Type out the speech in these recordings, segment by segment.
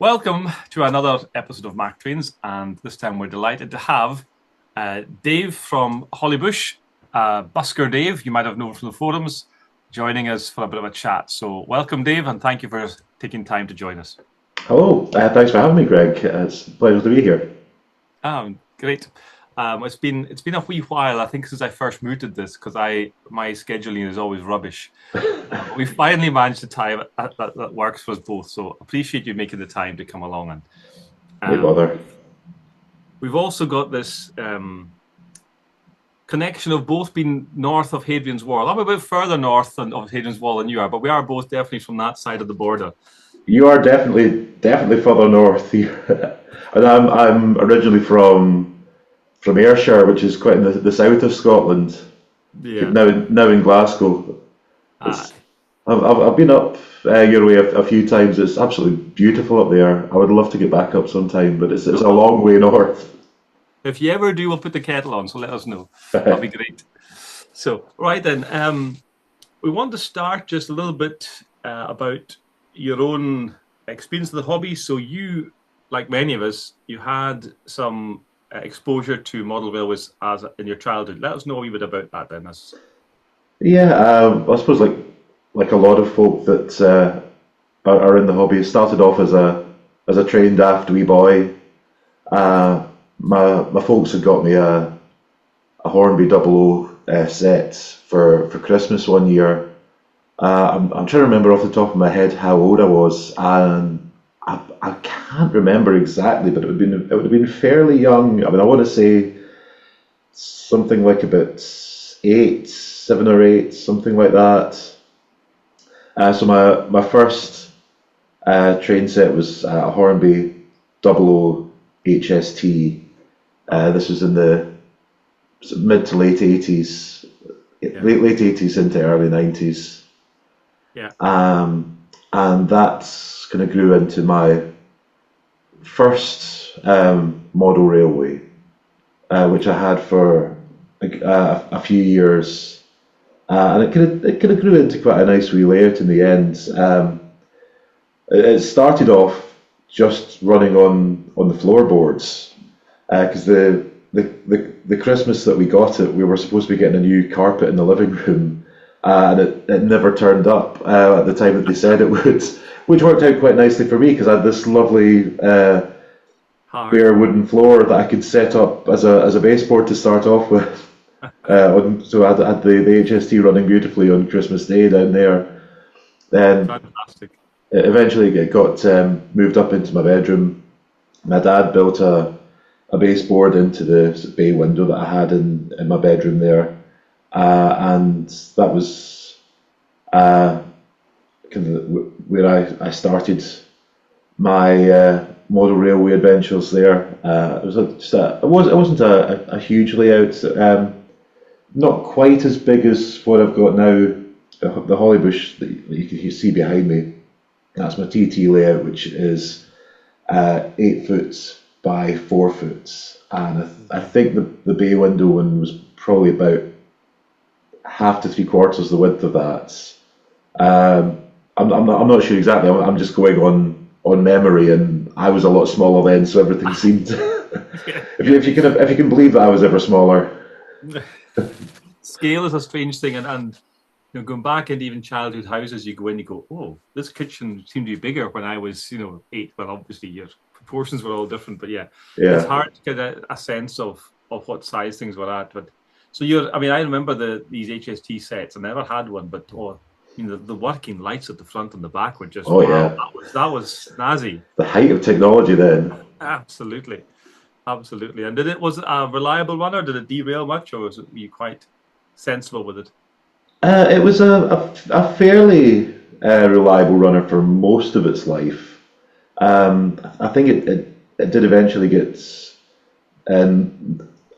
Welcome to another episode of MacTrains, and this time we're delighted to have Dave from Hollybush, Busker Dave, you might have known from the forums, joining us for a bit of a chat. So welcome, Dave, and thank you for taking time to join us. Hello, thanks for having me, Greg. It's a pleasure to be here. Great. It's been a wee while, I think, since I first mooted this, because my scheduling is always rubbish. We finally managed a time that works for us both, so appreciate you making the time to come along. And No bother. we've also got this connection of both being north of Hadrian's Wall. I'm a bit further north of Hadrian's Wall than you are, but we are both definitely from that side of the border. You are definitely further north, and I'm originally from Ayrshire, which is quite in the south of Scotland. Yeah. Now in Glasgow. Ah, I've been up your way a few times. It's absolutely beautiful up there. I would love to get back up sometime, but it's a long way north. if you ever do, we'll put the kettle on, so let us know. That'll be great. So, right then, we want to start just a little bit about your own experience of the hobby. So you, like many of us, you had some exposure to model railways in your childhood. Let us know a wee bit about that then. Yeah, I suppose like a lot of folk that are in the hobby, it started off as a train daft wee boy. My folks had got me a Hornby 00 set for Christmas one year. I'm trying to remember off the top of my head how old I was, and I can't remember exactly, but it would have been fairly young. I mean, I want to say something like about 7 or 8, something like that. So my first train set was a Hornby 00 HST. This was in the mid to late 80s, Yeah. late 80s into early 90s. Yeah. And that's kind of grew into my first model railway, which I had for a few years, and it kind of grew into quite a nice wee layout in the end. It started off just running on the floorboards, because the Christmas that we got it, we were supposed to be getting a new carpet in the living room, and it never turned up at the time that they said it would, which worked out quite nicely for me because I had this lovely Hard. bare wooden floor that I could set up as a baseboard to start off with. So I had the HST running beautifully on Christmas Day down there. Then Fantastic. eventually it got moved up into my bedroom. My dad built a baseboard into the bay window that I had in my bedroom there, and that was kind of where I started my model railway adventures there. It was it wasn't a huge layout, not quite as big as what I've got now. The Hollybush that you can see behind me, that's my TT layout, which is 8 foot by 4 foot, and I think the bay window one was probably about half to 3/4 the width of that. I'm not sure exactly. I'm just going on memory, and I was a lot smaller then, so everything seemed. If you can believe that I was ever smaller. Scale is a strange thing, and going back into even childhood houses, you go in, you go, oh, this kitchen seemed to be bigger when I was 8. Well, obviously your proportions were all different, but yeah, it's Yeah. hard to get a sense of what size things were at. But so I mean, I remember these HST sets. I never had one, but the working lights at the front and the back were just, Oh wow, yeah. that was snazzy. The height of technology then. Absolutely. Absolutely. And was it a reliable runner? Did it derail much, or were you quite sensible with it? It was a fairly reliable runner for most of its life. I think it did eventually get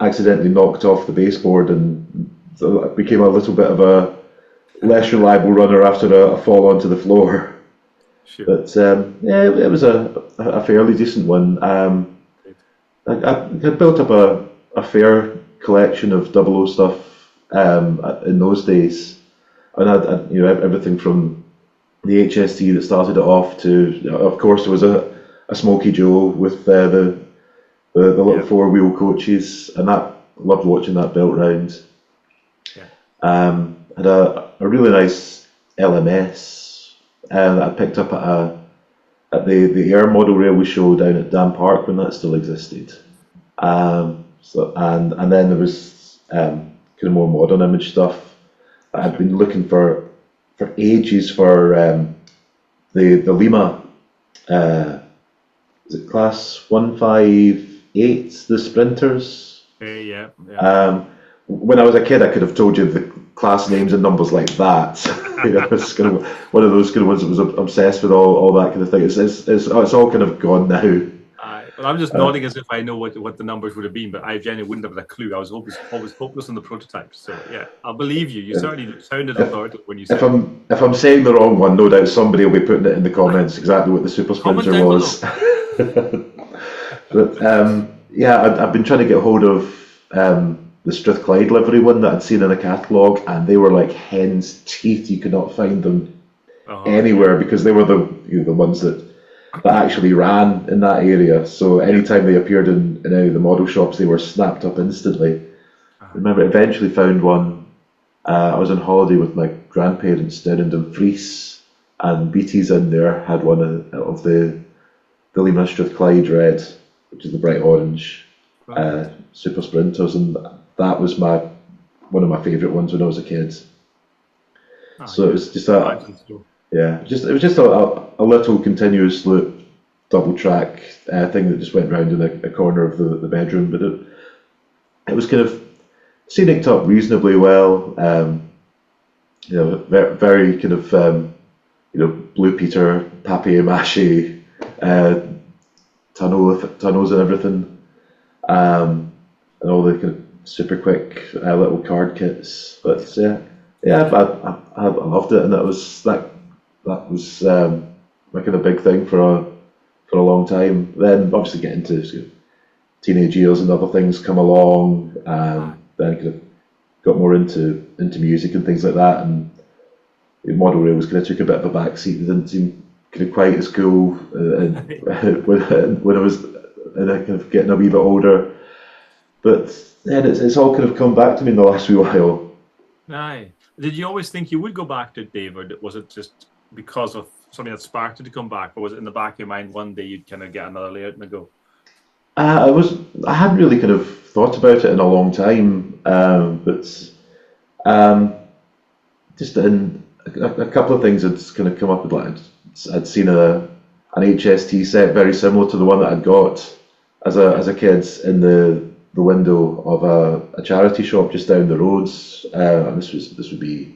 accidentally knocked off the baseboard, and so it became a little bit of a less reliable runner after a fall onto the floor. Sure. But yeah, it was a fairly decent one. I had built up a fair collection of 00 stuff in those days, and I everything from the HST that started it off to, of course, there was a Smoky Joe with the little four-wheel coaches, and that loved watching that built round. Yeah. Had a really nice LMS that I picked up at the Air Model Railway Show down at Dam Park when that still existed. And then there was kind of more modern image stuff that I'd been looking for ages for the Lima. Is it class 158, the sprinters? Yeah. When I was a kid, I could have told you the class names and numbers like that. It's kind of one of those kind of ones that was obsessed with all that kind of thing. It's all kind of gone now. Well, I'm just nodding as if I know what the numbers would have been, but I genuinely wouldn't have a clue. I was always hopeless on the prototypes. So yeah, I'll believe you. You certainly sounded authoritative when you said if I'm saying the wrong one, no doubt somebody will be putting it in the comments exactly what the Super Sprinter was. But I've been trying to get hold of the Strathclyde livery one that I'd seen in a catalogue, and they were like hen's teeth. You could not find them anywhere because they were the ones that actually ran in that area. So anytime they appeared in any of the model shops, they were snapped up instantly. I remember eventually found one. I was on holiday with my grandparents down in Dumfries, and BT's in there had one of the Lima Strathclyde Red, which is the bright orange Super Sprinters, and that was one of my favourite ones when I was a kid. So it was just it was just a little continuous loop double track thing that just went round in a corner of the bedroom, but it was kind of scenic up reasonably well. Very, very kind of Blue Peter, papier-mâché tunnels and everything, and all the kind of super quick little card kits. But I loved it, and that was my kind of big thing for a long time. Then obviously get into teenage years and other things come along, and then kind of got more into music and things like that. And the model rails kind of took a bit of a backseat. They didn't seem kind of quite as cool when I was kind of getting a wee bit older. But then it's all kind of come back to me in the last wee while. Aye. Did you always think you would go back to it, Dave, or was it just because of something that sparked it to come back, or was it in the back of your mind one day you'd kind of get another layout and go? I hadn't really kind of thought about it in a long time, but just in a couple of things had kind of come up with, like I'd seen an HST set very similar to the one that I'd got as a kid in the window of a charity shop just down the roads, and this would be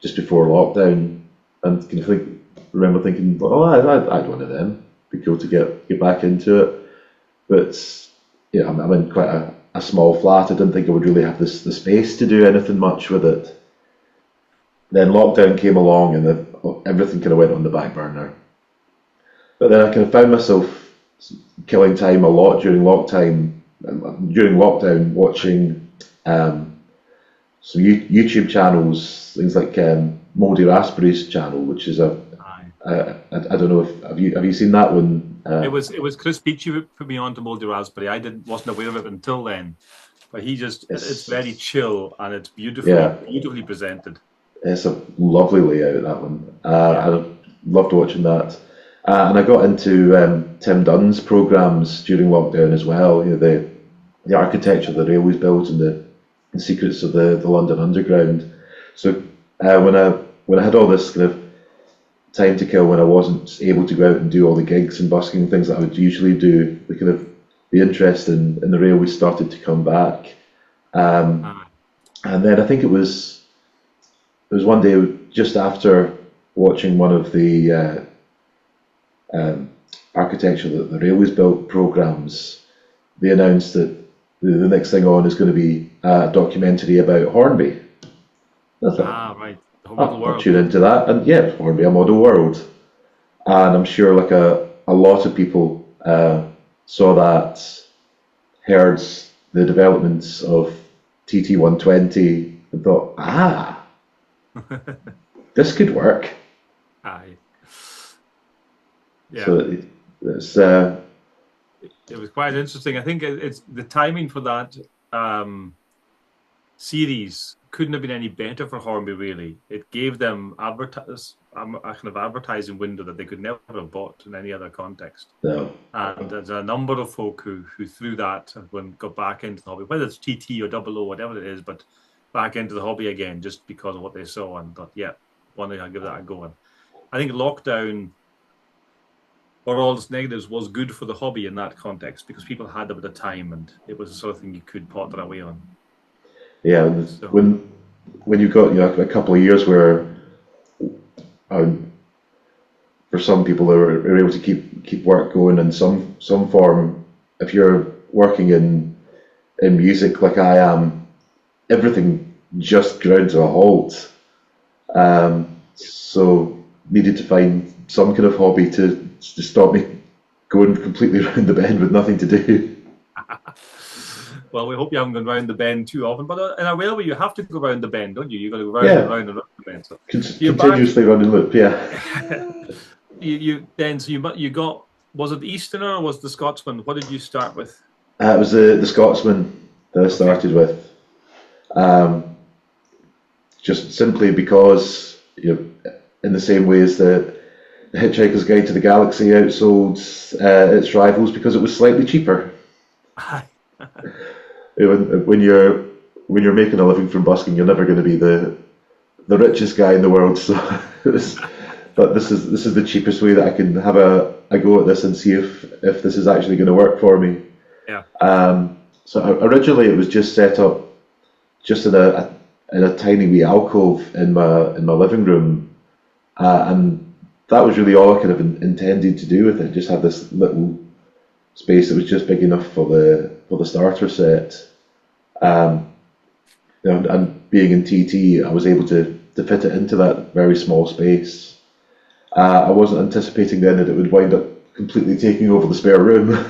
just before lockdown, and kind of remember thinking, well, I'd one of them. It'd be cool to get back into it. But I'm in quite a small flat. I didn't think I would really have the space to do anything much with it. Then lockdown came along, and everything kind of went on the back burner. But then I kind of found myself killing time a lot during lockdown, watching some YouTube channels, things like Mouldy Raspberry's channel, which is I don't know if have you seen that one? It was Chris Beachy who put me on to Mouldy Raspberry. I wasn't aware of it until then, but it's very chill and it's beautifully presented. It's a lovely layout, that one. I loved watching that, and I got into Tim Dunn's programs during lockdown as well. The architecture the railways built and the secrets of the London Underground. So when I had all this kind of time to kill, when I wasn't able to go out and do all the gigs and busking and things that I would usually do, the interest in the railways started to come back. And then I think it was one day just after watching one of the architecture that the railways built programs, they announced that the next thing on is going to be a documentary about Hornby. I thought, right. I'll tune into that, and Hornby, a model world. And I'm sure like a lot of people saw that, heard the developments of TT120 and thought, this could work. Aye. Yeah. So it's It was quite interesting. I think it's the timing for that series couldn't have been any better for Hornby. Really, it gave them a kind of advertising window that they could never have bought in any other context. no. And there's a number of folk who through that and got back into the hobby, whether it's TT or 00, whatever it is, but back into the hobby again just because of what they saw and thought, yeah, one day I'll give that a go. And I think lockdown, for all its negatives, was good for the hobby in that context because people had a bit of time and it was the sort of thing you could potter away on. Yeah, So, when you've got a couple of years where for some people who are able to keep work going in some form, if you're working in music like I am, everything just ground to a halt. So needed to find some kind of hobby to stop me going completely around the bend with nothing to do. well, we hope you haven't gone round the bend too often, but in a railway you have to go round the bend, don't you? You've got to go round and round and round the bend. So Continuously running loop, yeah. you got, was it the Easterner or was the Scotsman? What did you start with? It was the Scotsman that I started with. Just simply because, in the same way as the Hitchhiker's Guide to the Galaxy outsold its rivals because it was slightly cheaper. When you're making a living from busking, you're never going to be the richest guy in the world. So, but this is the cheapest way that I can have a go at this and see if this is actually going to work for me. Yeah. So originally it was just set up just in a tiny wee alcove in my living room, and that was really all I kind of intended to do with it. Just have this little space that was just big enough for the starter set. And being in TT, I was able to fit it into that very small space. I wasn't anticipating then that it would wind up completely taking over the spare room.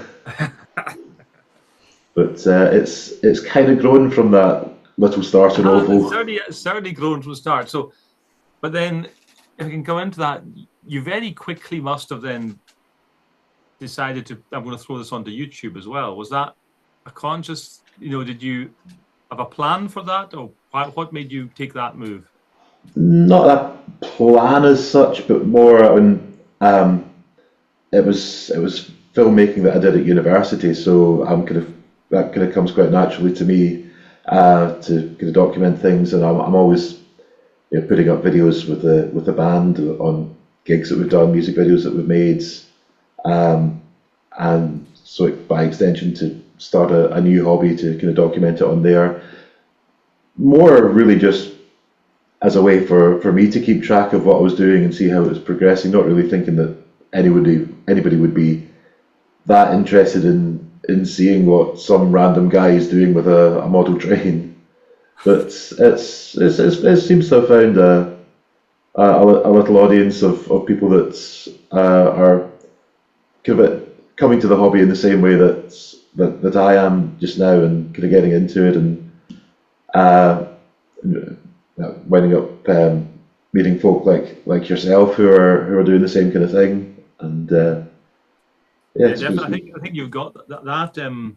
But it's kind of grown from that little starter oval. It's certainly grown from the start. So, but then if we can go into that, you very quickly must have then decided to, I'm going to throw this onto YouTube as well. Was that a conscious, did you have a plan for that, or what made you take that move? Not a plan as such, but more on it was filmmaking that I did at university, so that kind of comes quite naturally to me to kind of document things, and I'm always putting up videos with the band on gigs that we've done, music videos that we've made, and so by extension to start a new hobby to kind of document it on there, more really just as a way for me to keep track of what I was doing and see how it was progressing, not really thinking that anybody would be that interested in seeing what some random guy is doing with a model train. But it seems to have found a little audience of people that are kind of coming to the hobby in the same way that I am just now, and kind of getting into it, and winding up meeting folk like yourself who are doing the same kind of thing, and yeah, definitely. I think you've got that.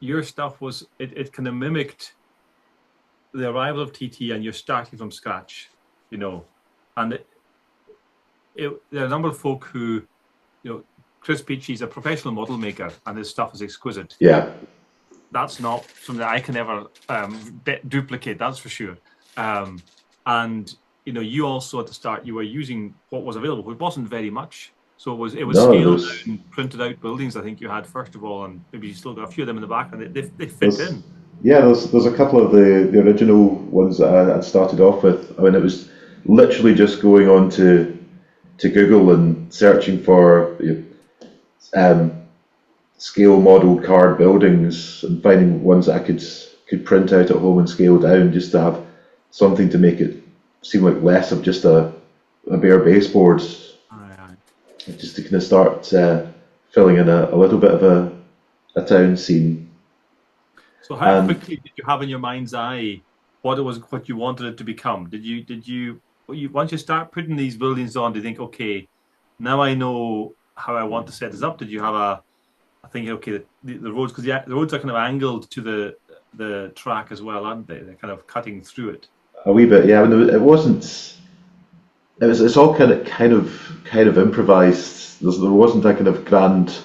Your stuff was it kind of mimicked the arrival of TT, and you're starting from scratch, and there are a number of folk who, Chris Peachy's a professional model maker, and his stuff is exquisite. Yeah. That's not something that I can ever duplicate, that's for sure. And you also at the start, you were using what was available, which wasn't very much. So it was scaled down, printed out buildings, I think you had first of all, and maybe you still got a few of them in the back, and they fit in. Yeah, there's a couple of the original ones that I started off with. I mean, it was literally just going on to Google and searching for scale model card buildings and finding ones that I could print out at home and scale down, just to have something to make it seem like less of just a bare baseboard. Just to kind of start filling in a little bit of a town scene. So how quickly did you have in your mind's eye what you wanted it to become? Did you once you start putting these buildings on, do you think, okay, now I know how I want to set this up? Did you have I think okay, the roads, because the roads are kind of angled to the track as well, aren't they? They're kind of cutting through it. A wee bit, yeah. I mean, it wasn't. It's all kind of improvised. There wasn't a kind of grand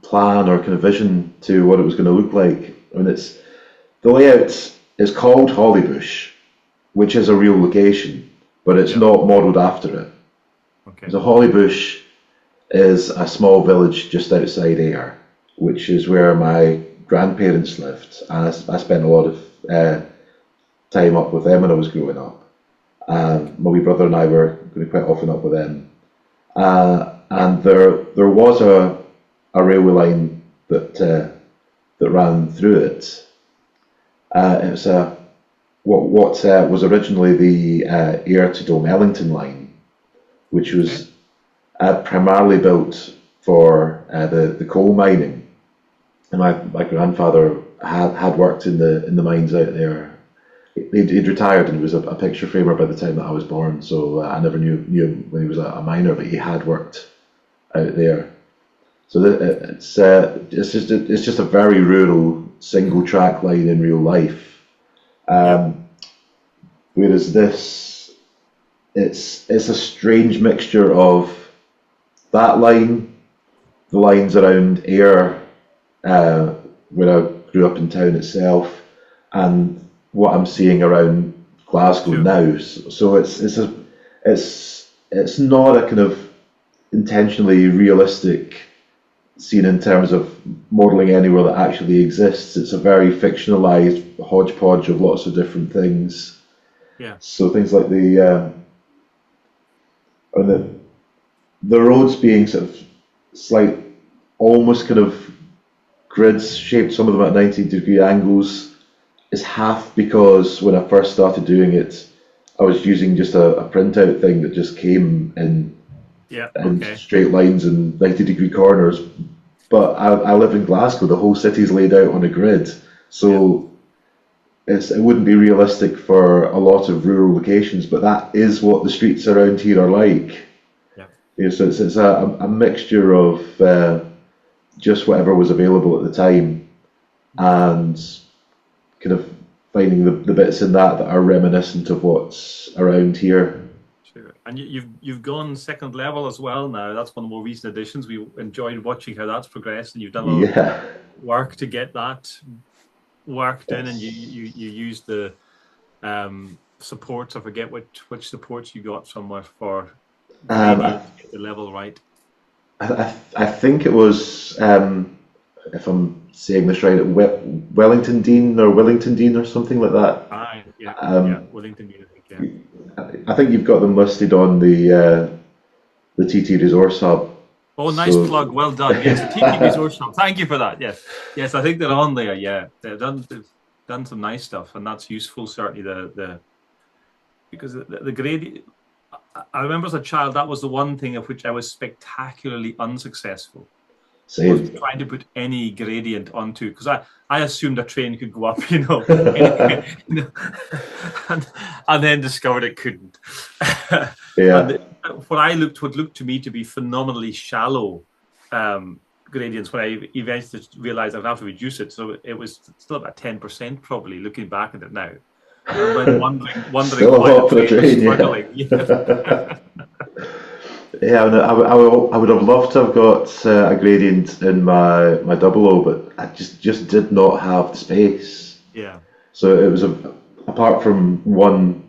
plan or kind of vision to what it was going to look like. I mean, it's the layout is called Hollybush, which is a real location, but it's not modelled after it. Okay. So Hollybush is a small village just outside Ayr, which is where my grandparents lived. And I spent a lot of time up with them when I was growing up. My wee brother and I were going quite often up with them. And there was a railway line that ran through it. It was what was originally the Ayr to Ellington line, which was primarily built for the coal mining. And my grandfather had worked in the mines out there. He'd retired and he was a picture framer by the time that I was born, so I never knew him when he was a miner, but he had worked out there. So it's just a very rural single track line in real life. Whereas this, it's a strange mixture of that line, the lines around Ayr, where I grew up in town itself, and what I'm seeing around Glasgow now. So it's not a kind of intentionally realistic scene in terms of modelling anywhere that actually exists. It's a very fictionalised hodgepodge of lots of different things. Yeah. So things like the roads being sort of slight, almost kind of grids shaped, some of them at 90-degree angles, is half because when I first started doing it, I was using just a printout thing that just came in straight lines and 90-degree corners. But I live in Glasgow, the whole city's laid out on a grid, so it wouldn't be realistic for a lot of rural locations, but that is what the streets around here are like. Yeah, so it's a mixture of just whatever was available at the time, and kind of finding the bits in that are reminiscent of what's around here. Sure. And you've gone second level as well now. That's one of the more recent additions. We enjoyed watching how that's progressed, and you've done a lot of work to get that worked in, and you used the supports. I forget which supports you got somewhere for to get the level right. I think it was, if I'm saying this right, Wellington Dean or something like that. Wellington Dean, I think. I think you've got them listed on the TT Resource Hub. Oh, nice plug. Well done. Yes, the TT Resource Hub. Thank you for that. Yes, I think they're on there. Yeah, they've done some nice stuff, and that's useful. Certainly because the gradient. I remember as a child that was the one thing of which I was spectacularly unsuccessul. Same. Was trying to put any gradient onto, because I assumed a train could go up, and then discovered it couldn't. And what looked to me to be phenomenally shallow gradients, when I eventually realised I'd have to reduce it, so it was still about 10% probably, looking back at it now. And wondering still why the train was struggling. Yeah, I would have loved to have got a gradient in my 00, but I just did not have the space. Yeah. So it was apart from one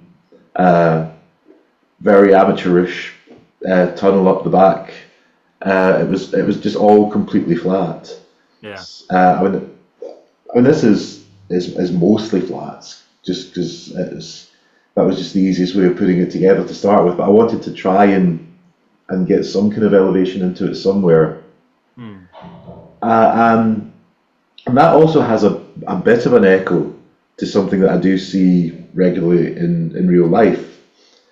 very amateurish tunnel up the back, it was just all completely flat. Yeah. I mean this is mostly flat, just because that was just the easiest way of putting it together to start with. But I wanted to try and get some kind of elevation into it somewhere. And that also has a bit of an echo to something that I do see regularly in real life.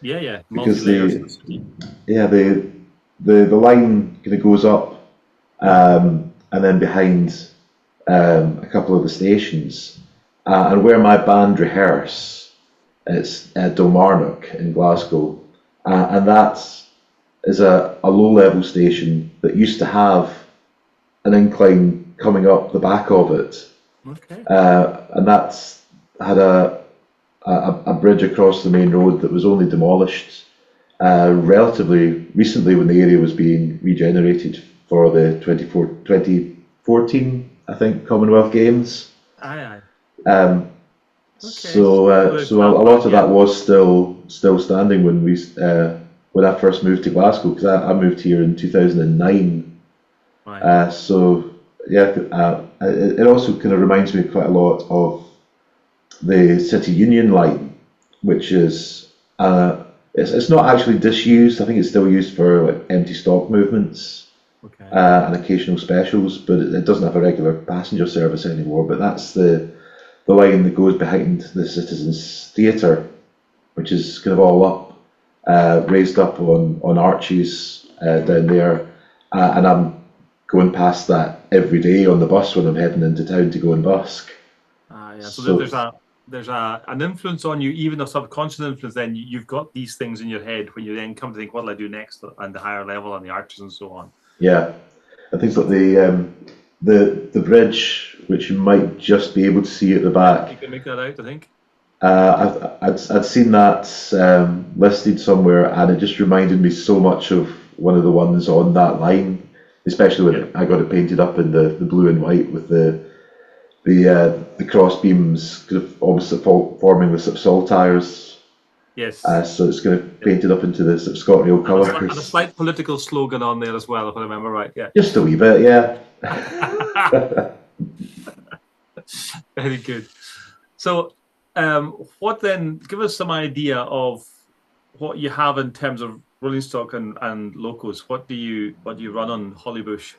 Yeah. Because the line kind of goes up and then behind a couple of the stations. And where my band rehearse, it's Kilmarnock in Glasgow. And that's is a low-level station that used to have an incline coming up the back of it, Okay. and that's had a bridge across the main road that was only demolished relatively recently when the area was being regenerated for the 2014, I think, Commonwealth Games. Aye, aye. Um, Okay. so a lot of that was still standing when I first moved to Glasgow, because I moved here in 2009. Right. So yeah, it also kind of reminds me quite a lot of the City Union line, which is it's not actually disused. I think it's still used for like empty stock movements Okay. and occasional specials, but it doesn't have a regular passenger service anymore. But that's the line that goes behind the Citizens Theatre, which is kind of all up, raised up on arches down there, and I'm going past that every day on the bus when I'm heading into town to go and busk. Yeah. So So there's an influence on you, even a subconscious influence. Then you've got these things in your head when you then come to think, what will I do next, and the higher level and the arches and so on. yeah, and things like the bridge, which you might just be able to see at the Yeah, you back. can make that out, I think. I'd seen that listed somewhere, and it just reminded me so much of one of the ones on that line, especially Yeah. when I got it painted up in the blue and white with the cross beams kind of almost forming the sort of saltires. Yes. So it's kind of painted up into the sort of ScotRail And a colours. slight political slogan on there as well, if I remember right. Yeah. Just a wee bit, yeah. Very good. So, what then? Give us some idea of what you have in terms of rolling stock and locos. What do you run on Hollybush?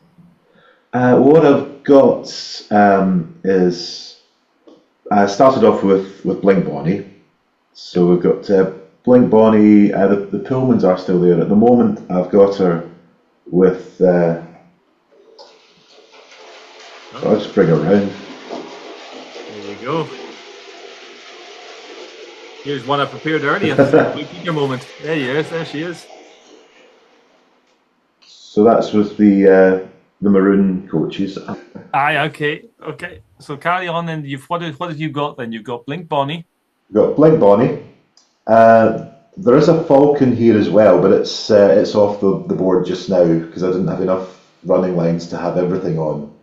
What I've got is I started off with Blink Bonnie. So we've got Blink Bonnie. The Pullmans are still there at the moment. I've got her with. I'll just bring her around. There you go. Here's one I prepared earlier. Keep your moment. There he is. There she is. So that's with the maroon coaches. Aye. Okay. So carry on. Then what have you got? Then you've got Blink Bonnie. We've got Blink Bonnie. There is a Falcon here as well, but it's off the board just now because I didn't have enough running lines to have everything on.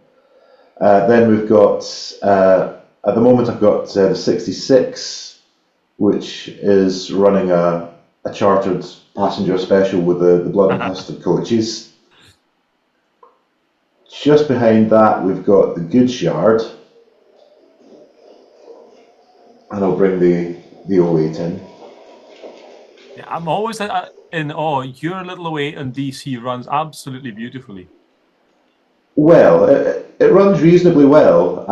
Then we've got at the moment I've got the 66, which is running a chartered passenger special with the blood and custard coaches. Just behind that we've got the goods yard, and I'll bring the 08 in. Yeah, I'm always in awe. Your little 08 on DC runs absolutely beautifully. Well, it runs reasonably well.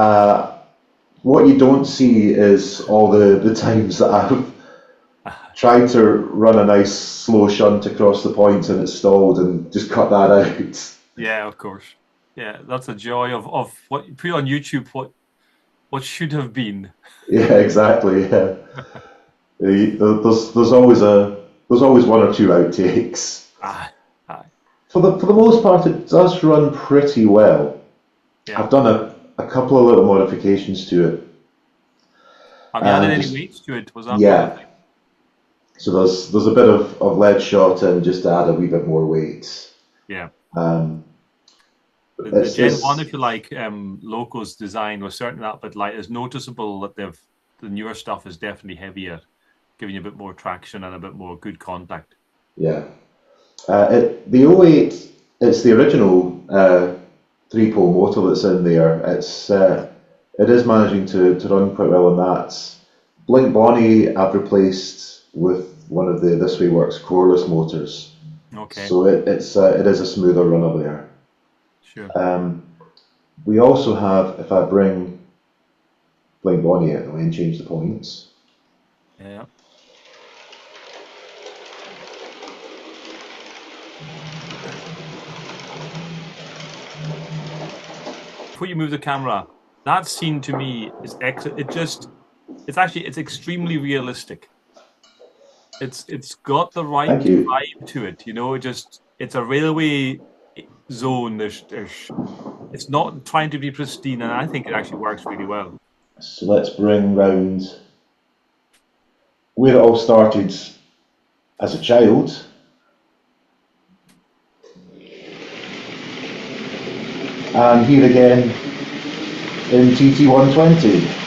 What you don't see is all the times that I've tried to run a nice slow shunt across the point and it's stalled and just cut that out. Yeah, of course. Yeah, that's a joy of what you put on YouTube. What should have been. Yeah, exactly. Yeah. There's always one or two outtakes. Aye. For the most part, it does run pretty well. Yeah. I've done a couple of little modifications to it. Have you added any weights to it? Was that yeah? So there's a bit of lead shot in just to add a wee bit more weight. Yeah. The Gen 1, if you like, Loco's design was certainly that, but like it's noticeable that the newer stuff is definitely heavier, giving you a bit more traction and a bit more good contact. Yeah. The 08, it's the original 3-pole motor that's in there. It is managing to run quite well on that. Blink Bonnie I've replaced with one of the This Way Works coreless motors. Okay. So it is a smoother runner there. Sure. We also have, if I bring Blink Bonnie out of the way and change the points. Yeah. Before you move the camera, that scene to me is excellent. It's extremely realistic. It's got the right Thank you. vibe to it. It's a railway zone. It's not trying to be pristine, and I think it actually works really well. So let's bring round where it all started as a child. And here again in TT120.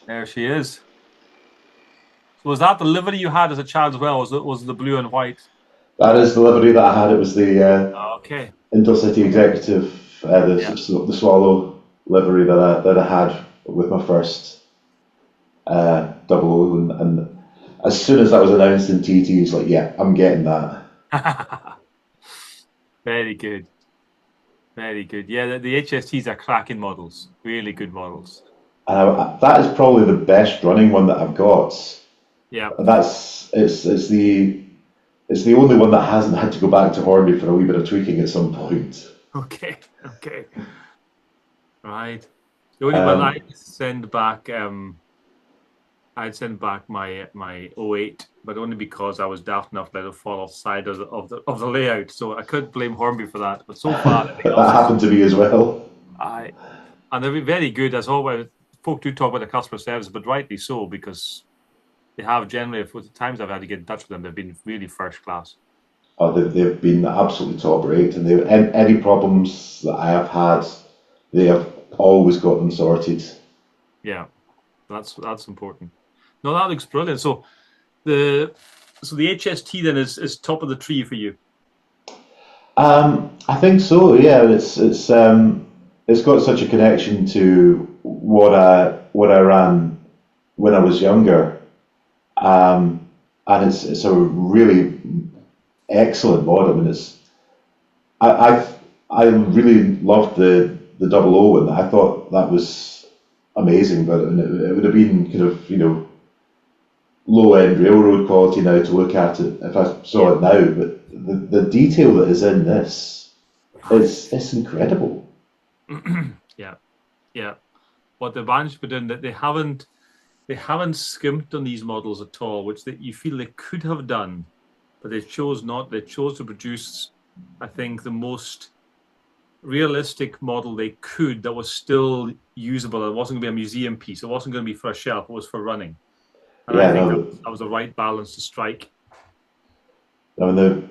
There she is. So was that the livery you had as a child as well? Was the blue and white? That is the livery that I had. It was the Okay. Intercity Executive, the Swallow livery that I had with my first double O, and as soon as that was announced in TT, it's like, yeah, I'm getting that. Very good. Very good. Yeah, the HSTs are cracking models. Really good models. And that is probably the best running one that I've got. Yeah. It's the only one that hasn't had to go back to Hornby for a wee bit of tweaking at some point. Okay. Right. The only one I'd send back my 08, but only because I was daft enough to let it fall off the side of the layout. So I could blame Hornby for that. But so far, that happened to me as well. And they're very good as always. Folk do talk about the customer service, but rightly so, because they have generally, for the times I've had to get in touch with them, they've been really first class. Oh, they've been absolutely top rate, and any problems that I have had, they have always got them sorted. Yeah, that's important. No, that looks brilliant. So the HST then is top of the tree for you. I think so. Yeah, it's got such a connection to what I ran when I was younger, and it's a really excellent mod. I mean, I really loved the double O, and I thought that was amazing. But it would have been kind of low end railroad quality now to look at it if I saw it now. But the detail that is in this it's incredible. Yeah. What the advantage put in that they haven't skimped on these models at all, which you feel they could have done, but they chose not. They chose to produce, I think, the most realistic model they could that was still usable. It wasn't going to be a museum piece. It wasn't going to be for a shelf. It was for running. And I think that was the right balance to strike. I mean,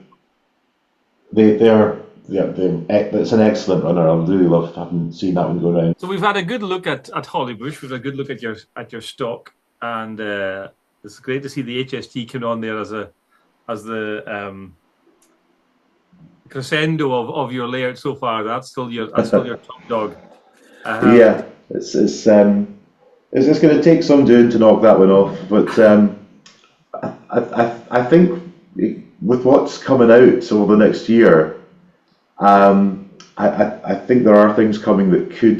it's an excellent runner. I really love having seen that one go around. So we've had a good look at Hollybush. We've had a good look at your stock, and it's great to see the HST come on there as the crescendo of your layout so far. That's still your top dog. Yeah, it's going to take some doing to knock that one off, but I think with what's coming out over the next year, I think there are things coming that could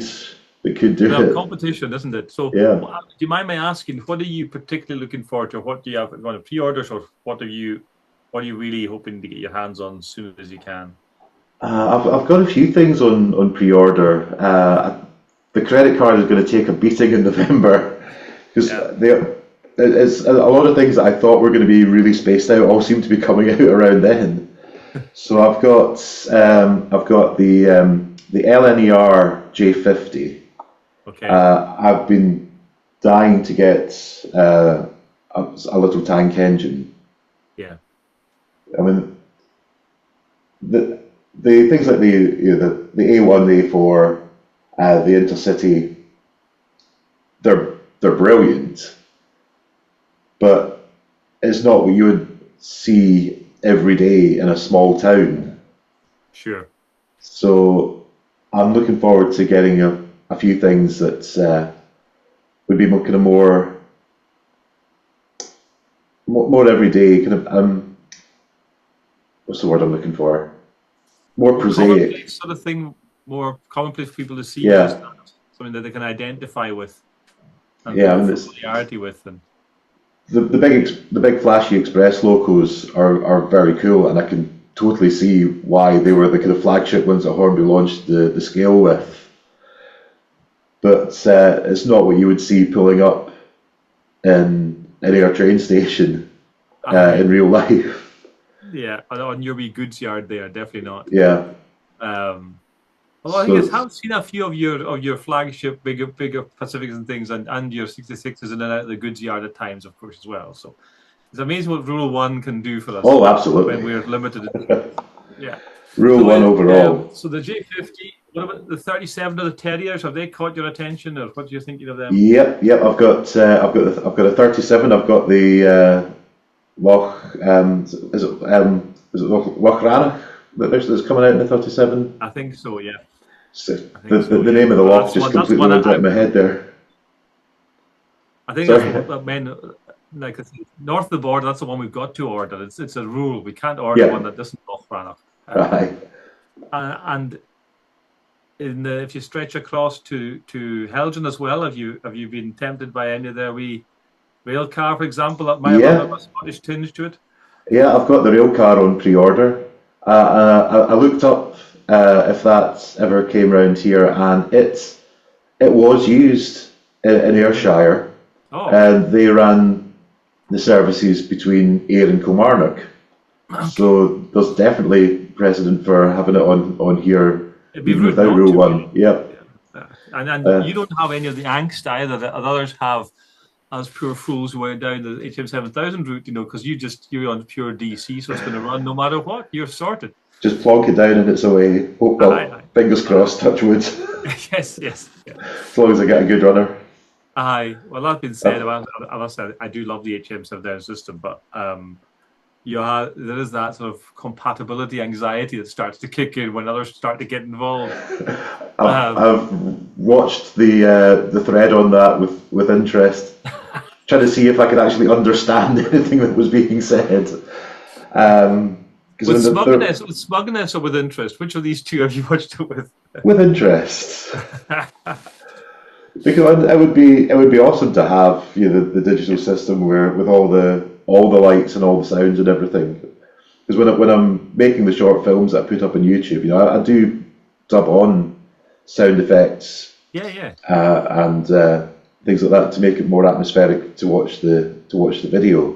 do it. Competition, isn't it? So, yeah. Do you mind me asking, what are you particularly looking forward to? What do you have on pre-orders, or what are you really hoping to get your hands on as soon as you can? I've got a few things on pre-order. The credit card is going to take a beating in November because it's a lot of things that I thought were going to be really spaced out all seem to be coming out around then. So I've got the LNER J50. Okay. I've been dying to get a little tank engine. Yeah. I mean, the things like the A1, the A4, the Intercity, they're brilliant, but it's not what you would see every day in a small town. Sure. So I'm looking forward to getting a few things that would be more everyday, kind of what's the word I'm looking for? More prosaic sort of thing, more commonplace for people to see. Yeah. Something that they can identify with. And familiarity with them. The big flashy Express locos are very cool, and I can totally see why they were the kind of flagship ones that Hornby launched the scale with. But it's not what you would see pulling up in our train station in real life. Yeah, on your wee goods yard there, definitely not. Yeah. Although I think I have seen a few of your flagship bigger Pacifics and things, and your 66s in and out of the goods yard at times, of course, as well. So it's amazing what Rule 1 can do for us. Oh, absolutely. When we're limited. Yeah. Rule 1 overall. So the J50. What about the 37 of the Terriers? Have they caught your attention, or what do you think of them? Yep. I've got a 37. I've got the Loch. Is it Loch Rannoch that's coming out in the 37? I think so. Yeah. The name of the loch just completely went out of my head there. I think that's what men like. North of the border, that's the one we've got to order. It's a rule. We can't order one that doesn't Loch Rannoch. Right. And if you stretch across to Heljan as well, have you been tempted by any of their wee rail car, for example, that might have a Scottish tinge to it? Yeah, I've got the rail car on pre-order. I looked up if that ever came around here, and it was used in Ayrshire, and they ran the services between Ayr and Kilmarnock. So there's definitely precedent for having it on here without Rule 1. Yep. And you don't have any of the angst either that others have, as poor fools who went down the HM7000 route, because you're on pure DC, so it's going to run no matter what. You're sorted. Just plonk it down and it's away. Fingers crossed, touch wood. Yes. As long as I get a good runner. Well, that being said, I do love the HM7000 system, but there is that sort of compatibility anxiety that starts to kick in when others start to get involved. I've watched the thread on that with interest, trying to see if I could actually understand anything that was being said. With smugness or with interest? Which of these two have you watched it with? With interest. Because it would be awesome to have the digital system with all the lights and all the sounds and everything. Because when I'm making the short films that I put up on YouTube, I do dub on sound effects. And things like that to make it more atmospheric to watch the video.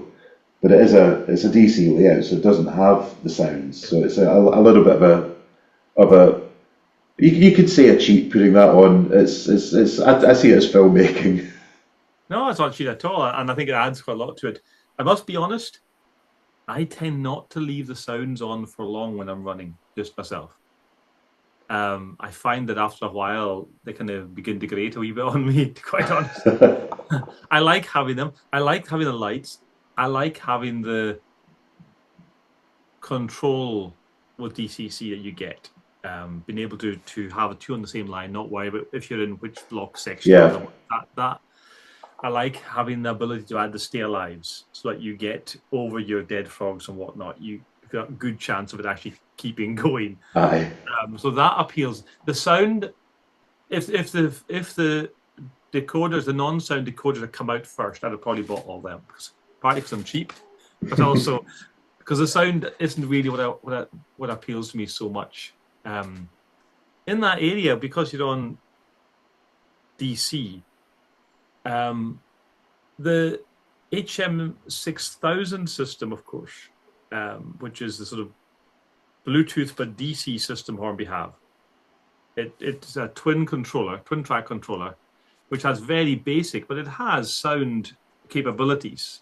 But it's a DC layout, so it doesn't have the sounds. So it's a little bit of a you could say a cheat putting that on. I see it as filmmaking. No, it's not cheat at all, and I think it adds quite a lot to it. I must be honest, I tend not to leave the sounds on for long when I'm running, just myself. I find that after a while they kind of begin to grate a wee bit on me, to be quite honest. I like having them. I like having the lights. I like having the control with DCC that you get. Being able to have two on the same line, not worry about if you're in which block section. Yeah. That I like having the ability to add the stay alives so that you get over your dead frogs and whatnot. You've got a good chance of it actually keeping going. Aye. So that appeals. The sound, if the decoders, the non-sound decoders had come out first, I'd have probably bought all them. Partly because I'm cheap, but also because the sound isn't really what appeals to me so much. In that area, because you're on DC, the HM6000 system, of course, which is the sort of Bluetooth but DC system Hornby have. It's a twin track controller, which has very basic, but it has sound capabilities.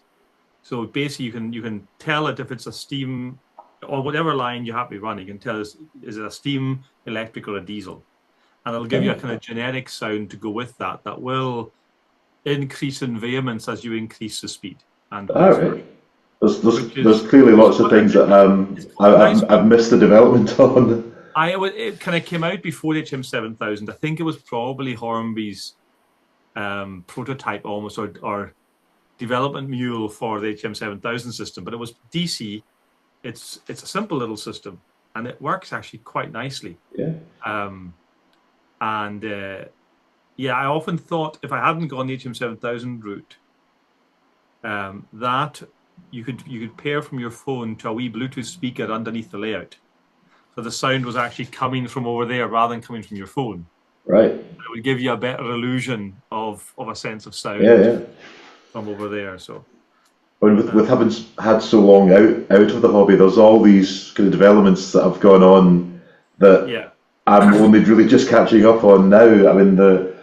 So basically, you can tell it if it's a steam or whatever line you have to be running. You can tell is it a steam, electric, or a diesel, and it'll give you a kind of generic sound to go with that will increase in vehemence as you increase the speed. And right. There's clearly lots of things that I've missed the development on. It kind of came out before the HM7000. I think it was probably Hornby's prototype almost, or development mule for the HM7000 system, but it was DC. It's a simple little system, and it works actually quite nicely. Yeah. I often thought if I hadn't gone the HM7000 route, that you could pair from your phone to a wee Bluetooth speaker underneath the layout, so the sound was actually coming from over there rather than coming from your phone. Right. It would give you a better illusion of a sense of sound. Yeah. from over there. So, I mean, with having had so long out of the hobby, there's all these kind of developments that have gone on that yeah, I'm only really just catching up on now. I mean, the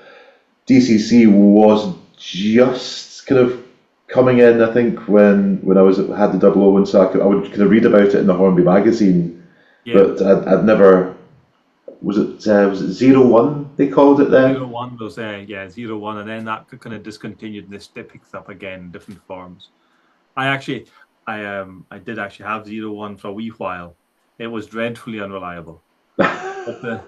DCC was just kind of coming in, I think, when I had the 001, so I would kind of read about it in the Hornby magazine, yeah. but I'd never. Was it 01 they called it then? 01 was 01, and then that kind of discontinued, and this picked up again in different forms. I did actually have 01 for a wee while. It was dreadfully unreliable, but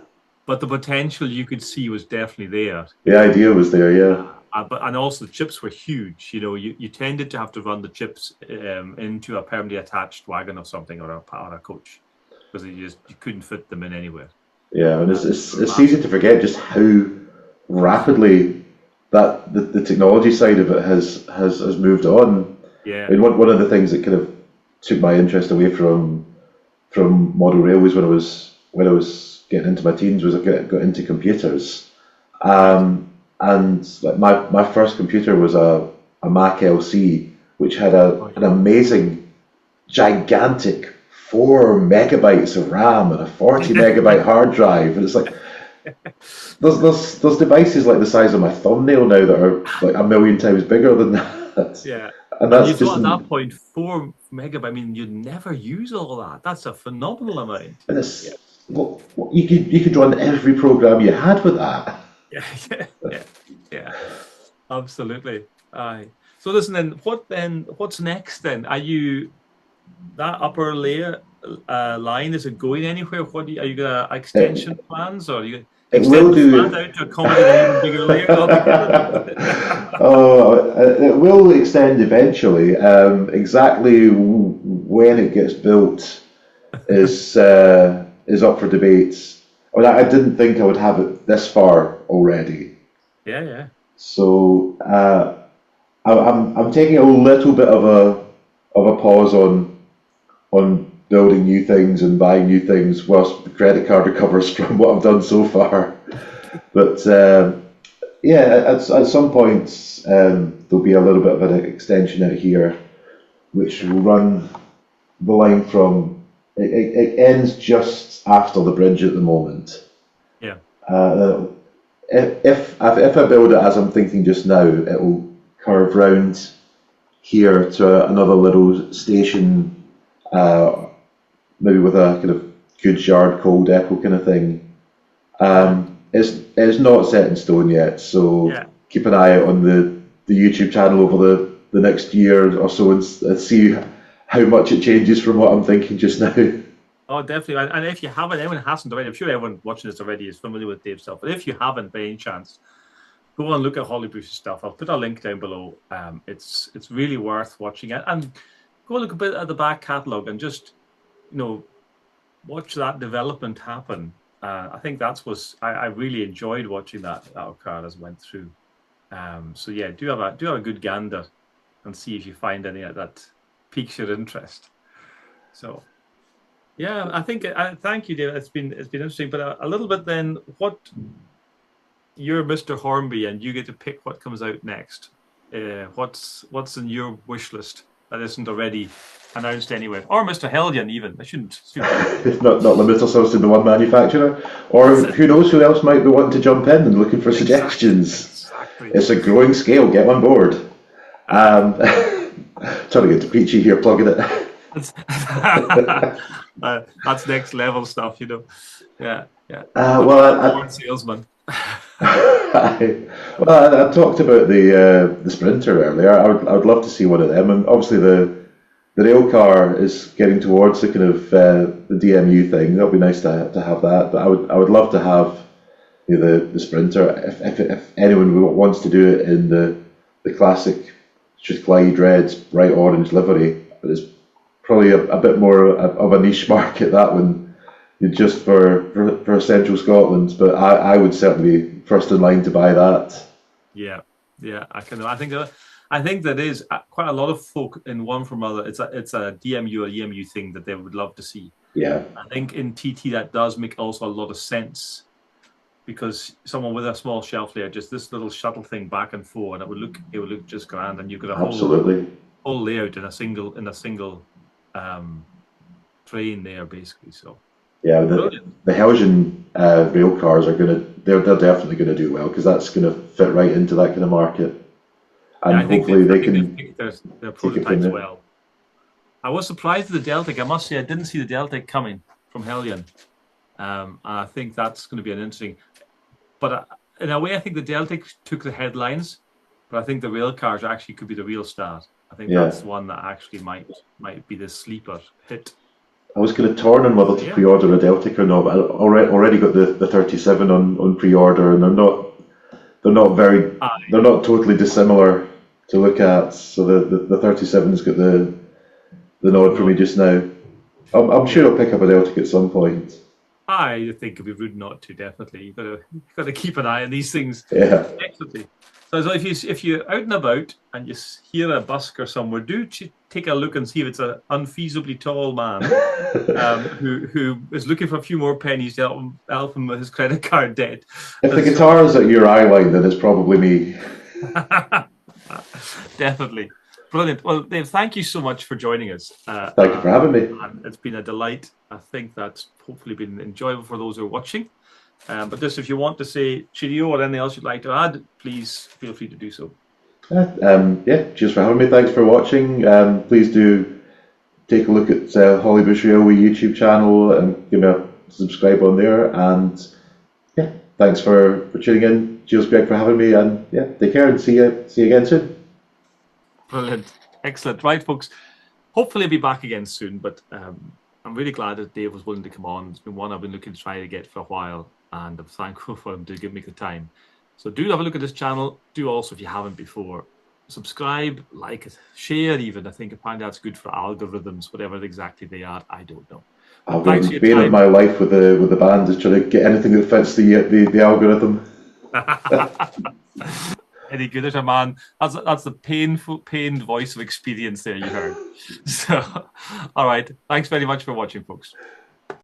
the potential you could see was definitely there. The idea was there, yeah. And also the chips were huge. You know, you tended to have to run the chips into a permanently attached wagon or something, or a coach, because you couldn't fit them in anywhere. Yeah, and it's easy to forget just how rapidly that the technology side of it has moved on. Yeah. I mean, one of the things that kind of took my interest away from model railways when I was getting into my teens was I got into computers, and like my first computer was a Mac LC, which had an amazing, gigantic 4 megabytes of RAM and a 40 megabyte hard drive, and it's like there's devices like the size of my thumbnail now that are like a million times bigger than that. Yeah, and that's you just thought at that point 4 megabyte. I mean, you'd never use all that. That's a phenomenal amount. And well, you could run every program you had with that. Yeah, absolutely. Aye. So listen, what's next then? Are you that upper layer line? Is it going anywhere? Are you gonna extension plans, or are you extend the plant out to accommodate an even bigger layer altogether? It will extend eventually. Exactly when it gets built is up for debate. I mean, I didn't think I would have it this far already. Yeah. So I'm taking a little bit of a pause on building new things and buying new things whilst the credit card recovers from what I've done so far. But at some point there'll be a little bit of an extension out here, which will run the line from it ends just after the bridge at the moment. Yeah. If I build it as I'm thinking just now, it will curve round here to another little station, maybe with a kind of goods yard coal depot kind of thing. It's not set in stone yet, so keep an eye out on the YouTube channel over the next year or so and see how much it changes from what I'm thinking just now. Oh, definitely. And if you haven't, anyone hasn't already, I'm sure everyone watching this already is familiar with Dave's stuff. But if you haven't, by any chance, go and look at Hollybush's stuff. I'll put a link down below. It's really worth watching it. And go look a bit at the back catalogue and just, watch that development happen. I think I really enjoyed watching that occur as it went through. So yeah, do have a good gander and see if you find any that piques your interest. So yeah, I think thank you, David. It's been interesting, but a little bit then. What you're Mr. Hornby, and you get to pick what comes out next. What's in your wish list that isn't already announced anywhere, or Mr. Heljan even? I shouldn't. not limit ourselves to the one manufacturer, or who knows who else might be wanting to jump in and looking for suggestions. Exactly. It's a growing scale. Get on board. Trying to get to Peachy here, plugging it. That's next level stuff, Yeah. Well, salesman. I talked about the Sprinter earlier. I would love to see one of them, and obviously the rail car is getting towards the kind of the DMU thing. That'll be nice to have that. But I would love to have the Sprinter if anyone wants to do it in the classic Strathclyde red bright orange livery. But it's probably a bit more of a niche market, that one, just for central Scotland. But I would certainly be first in line to buy that. Yeah, I think that is quite a lot of folk in one from other. It's a DMU or EMU thing that they would love to see. Yeah, I think in TT that does make also a lot of sense, because someone with a small shelf layer, just this little shuttle thing back and forth, and it would look just grand, and you've got a whole layout in a single train there, basically. So yeah, the Heljan rail cars are they're definitely gonna do well, because that's gonna fit right into that kind of market, and yeah, hopefully they can pick their prototypes well. I was surprised at the Deltic. I must say, I didn't see the Deltic coming from Heljan. And I think that's going to be an interesting. But in a way, I think the Deltic took the headlines, but I think the rail cars actually could be the real start. I think that's one that actually might be the sleeper hit. I was kind of torn on whether to pre-order a Deltic or not, but I already got the 37 on pre-order, and they're not totally dissimilar to look at. So the 37's got the nod for me just now. I'm sure I'll pick up a Deltic at some point. I think it'd be rude not to. Definitely, you've got to keep an eye on these things. Yeah. Definitely. So if you're out and about and you hear a busker somewhere, do take a look and see if it's an unfeasibly tall man who is looking for a few more pennies to help him with his credit card debt. If the guitar is at your eye line, then it's probably me. Definitely. Brilliant. Well, Dave, thank you so much for joining us. Thank you for having me. And it's been a delight. I think that's hopefully been enjoyable for those who are watching. But just if you want to say cheerio or anything else you'd like to add, please feel free to do so. Cheers for having me. Thanks for watching. Please do take a look at Hollybush Railway YouTube channel and give me a subscribe on there. And thanks for tuning in. Cheers, Greg, for having me. And take care and see you again soon. Brilliant. Excellent. Right, folks. Hopefully I'll be back again soon, but I'm really glad that Dave was willing to come on. It's been one I've been looking to try to get for a while, and I'm thankful for him to give me the time. So do have a look at this channel. Do also, if you haven't before, subscribe, like it, share even. I think apparently that's good for algorithms, whatever exactly they are. I don't know. I've got the bane of my life with the band is trying to get anything that fits the algorithm. Any good at a man. That's the pained voice of experience there you heard. So, all right. Thanks very much for watching, folks.